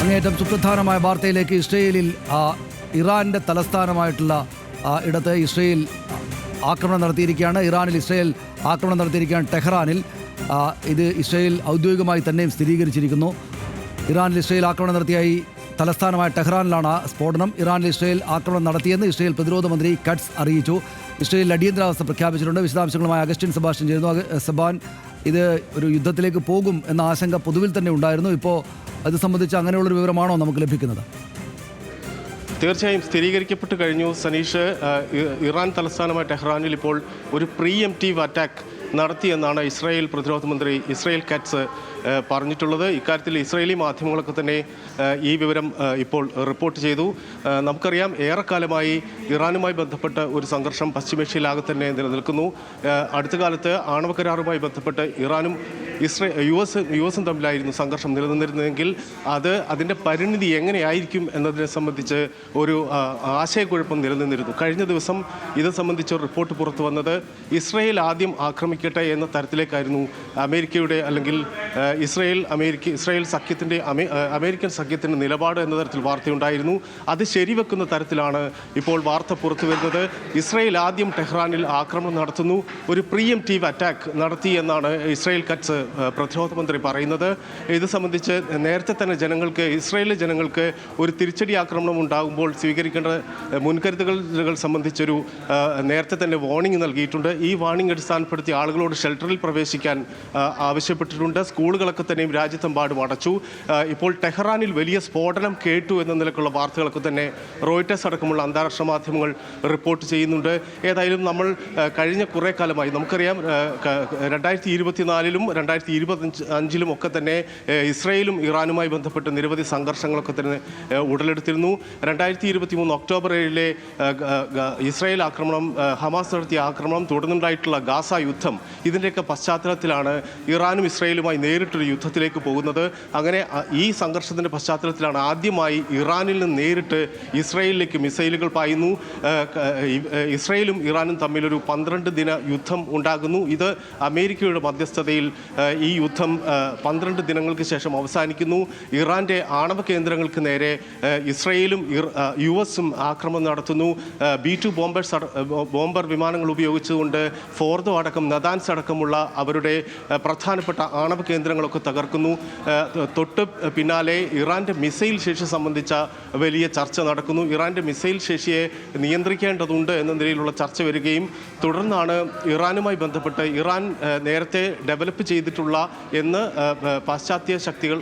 അങ്ങേയറ്റം സുപ്രധാനമായ വാർത്തയിലേക്ക്. ഇസ്രയേലിൽ ഇറാന്റെ തലസ്ഥാനമായിട്ടുള്ള ഇടത്ത് ഇസ്രയേൽ ആക്രമണം നടത്തിയിരിക്കുകയാണ്. ഇറാനിൽ ഇസ്രയേൽ ആക്രമണം നടത്തിയിരിക്കുകയാണ് ടെഹ്റാനിൽ. ഇത് ഇസ്രയേൽ ഔദ്യോഗികമായി തന്നെയും സ്ഥിരീകരിച്ചിരിക്കുന്നു. ഇറാനിൽ ഇസ്രയേൽ ആക്രമണം നടത്തിയായി തലസ്ഥാനമായ ടെഹ്റാനിലാണ് സ്ഫോടനം. ഇറാനിൽ ഇസ്രയേൽ ആക്രമണം നടത്തിയെന്ന് ഇസ്രയേൽ പ്രതിരോധ മന്ത്രി കട്സ് അറിയിച്ചു. ഇസ്രയേൽ അടിയന്തരാവസ്ഥ പ്രഖ്യാപിച്ചിട്ടുണ്ട്. വിശദാംശങ്ങളുമായി അഗസ്റ്റിൻ സെബാസ്റ്റ്യൻ ചേരുന്നു. സെബാൻ, ഇത് ഒരു യുദ്ധത്തിലേക്ക് പോകും എന്ന ആശങ്ക പൊതുവിൽ തന്നെ ഉണ്ടായിരുന്നു. ഇപ്പോൾ അത് സംബന്ധിച്ച് അങ്ങനെയുള്ളൊരു വിവരമാണോ നമുക്ക് ലഭിക്കുന്നത്? തീർച്ചയായും സ്ഥിരീകരിക്കപ്പെട്ട് കഴിഞ്ഞു സനീഷ്. ഇറാൻ തലസ്ഥാനമായ ടെഹ്റാനിൽ ഇപ്പോൾ ഒരു പ്രീ എംപ്റ്റീവ് അറ്റാക്ക് നടത്തിയെന്നാണ് ഇസ്രായേൽ പ്രതിരോധ മന്ത്രി ഇസ്രായേൽ കട്സ് പറഞ്ഞിട്ടുള്ളത്. ഇക്കാര്യത്തിൽ ഇസ്രായേലി മാധ്യമങ്ങളൊക്കെ തന്നെ ഈ വിവരം ഇപ്പോൾ റിപ്പോർട്ട് ചെയ്തു. നമുക്കറിയാം, ഏറെക്കാലമായി ഇറാനുമായി ബന്ധപ്പെട്ട ഒരു സംഘർഷം പശ്ചിമേഷ്യയിലാകെ തന്നെ നിലനിൽക്കുന്നു. അടുത്ത കാലത്ത് ആണവ കരാറുമായി ബന്ധപ്പെട്ട് ഇറാനും യു.എസും തമ്മിലായിരുന്നു സംഘർഷം നിലനിന്നിരുന്നതെങ്കിൽ അതിൻ്റെ പരിണിതി എങ്ങനെയായിരിക്കും എന്നതിനെ സംബന്ധിച്ച് ഒരു ആശയക്കുഴപ്പം നിലനിന്നിരുന്നു. കഴിഞ്ഞ ദിവസം ഇത് സംബന്ധിച്ച് ഒരു റിപ്പോർട്ട് പുറത്തു വന്നത് ഇസ്രായേൽ ആദ്യം ആക്രമിക്കട്ടെ എന്ന തരത്തിലേക്കായിരുന്നു അമേരിക്കയുടെ അല്ലെങ്കിൽ ഇസ്രായേൽ സഖ്യത്തിൻ്റെ അമേരിക്കൻ സഖ്യത്തിൻ്റെ നിലപാട് എന്ന തരത്തിൽ വാർത്തയുണ്ടായിരുന്നു. അത് ശരിവെക്കുന്ന തരത്തിലാണ് ഇപ്പോൾ വാർത്ത പുറത്തു വരുന്നത്. ഇസ്രായേൽ ആദ്യം ടെഹ്റാനിൽ ആക്രമണം നടത്തുന്നു, ഒരു പ്രീ എംപ്റ്റീവ് അറ്റാക്ക് നടത്തി എന്നാണ് ഇസ്രായേൽ കട്സ് പ്രതിരോധ മന്ത്രി പറയുന്നത്. ഇത് സംബന്ധിച്ച് നേരത്തെ തന്നെ ഇസ്രായേലിലെ ജനങ്ങൾക്ക് ഒരു തിരിച്ചടി ആക്രമണം ഉണ്ടാകുമ്പോൾ സ്വീകരിക്കേണ്ട മുൻകരുതലുകൾ സംബന്ധിച്ചൊരു നേരത്തെ തന്നെ വാർണിംഗ് നൽകിയിട്ടുണ്ട്. ഈ വാർണിംഗ് അടിസ്ഥാനപ്പെടുത്തി ആളുകളോട് ഷെൽട്ടറിൽ പ്രവേശിക്കാൻ ആവശ്യപ്പെട്ടിട്ടുണ്ട്. സ്കൂളുകളൊക്കെ തന്നെയും രാജ്യത്തെമ്പാടും അടച്ചു. ഇപ്പോൾ ടെഹ്റാനിൽ വലിയ സ്ഫോടനം കേട്ടു എന്ന നിലക്കുള്ള വാർത്തകളൊക്കെ തന്നെ റോയിറ്റേഴ്സ് അടക്കമുള്ള അന്താരാഷ്ട്ര മാധ്യമങ്ങൾ റിപ്പോർട്ട് ചെയ്യുന്നുണ്ട്. ഏതായാലും നമ്മൾ കഴിഞ്ഞ കുറേ കാലമായി നമുക്കറിയാം, 2024-ലും 2025-ലും ഒക്കെ തന്നെ ഇസ്രായേലും ഇറാനുമായി ബന്ധപ്പെട്ട് നിരവധി സംഘർഷങ്ങളൊക്കെ തന്നെ ഉടലെടുത്തിരുന്നു. 2023 ഒക്ടോബർ 7-ലെ ഇസ്രായേൽ ആക്രമണം, ഹമാസ് നടത്തിയ ആക്രമണം, തുടർന്നുണ്ടായിട്ടുള്ള ഗാസ യുദ്ധം, ഇതിൻ്റെയൊക്കെ പശ്ചാത്തലത്തിലാണ് ഇറാനും ഇസ്രായേലുമായി നേരിട്ടൊരു യുദ്ധത്തിലേക്ക് പോകുന്നത്. അങ്ങനെ ഈ സംഘർഷത്തിൻ്റെ പശ്ചാത്തലത്തിലാണ് ആദ്യമായി ഇറാനിൽ നിന്ന് നേരിട്ട് ഇസ്രായേലിലേക്ക് മിസൈലുകൾ പായുന്നു. ഇസ്രായേലും ഇറാനും തമ്മിലൊരു 12 ദിന യുദ്ധം ഉണ്ടാകുന്നു. ഇത് അമേരിക്കയുടെ മധ്യസ്ഥതയിൽ ഈ യുദ്ധം 12 ദിനങ്ങൾക്ക് ശേഷം അവസാനിക്കുന്നു. ഇറാൻ്റെ ആണവ കേന്ദ്രങ്ങൾക്ക് നേരെ ഇസ്രായേലും യു.എസും ആക്രമണം നടത്തുന്നു. B-2 ബോംബർ വിമാനങ്ങൾ ഉപയോഗിച്ചുകൊണ്ട് ഫോർദോ അടക്കം, നദാൻസ് അടക്കമുള്ള അവരുടെ പ്രധാനപ്പെട്ട ആണവ കേന്ദ്രങ്ങളൊക്കെ തകർക്കുന്നു. തൊട്ട് പിന്നാലെ ഇറാൻ്റെ മിസൈൽ ശേഷി സംബന്ധിച്ച വലിയ ചർച്ച നടക്കുന്നു. ഇറാൻ്റെ മിസൈൽ ശേഷിയെ നിയന്ത്രിക്കേണ്ടതുണ്ട് എന്ന നിലയിലുള്ള ചർച്ച വരികയും തുടർന്നാണ് ഇറാനുമായി ബന്ധപ്പെട്ട് ഇറാൻ നേരത്തെ ഡെവലപ്പ് ചെയ്തിട്ടുള്ള എന്ന് പാശ്ചാത്യ ശക്തികൾ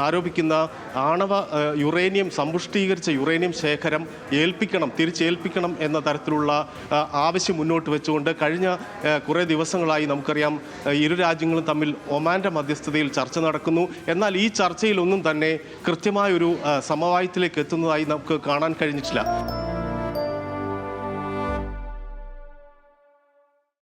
ആരോപിക്കുന്ന ആണവ യുറേനിയം, സമ്പുഷ്ടീകരിച്ച യുറേനിയം ശേഖരം തിരിച്ചേൽപ്പിക്കണം എന്ന തരത്തിലുള്ള ആവശ്യം മുന്നോട്ട് വെച്ചുകൊണ്ട് കഴിഞ്ഞ കുറേ ദിവസങ്ങളായി നമുക്കറിയാം ഇരു രാജ്യങ്ങളും തമ്മിൽ ഒമാൻ്റെ മധ്യസ്ഥതയിൽ ചർച്ച നടക്കുന്നു. എന്നാൽ ഈ ചർച്ചയിലൊന്നും തന്നെ കൃത്യമായൊരു സമവായത്തിലേക്ക് എത്തുന്നതായി നമുക്ക് കാണാൻ കഴിഞ്ഞിട്ടില്ല.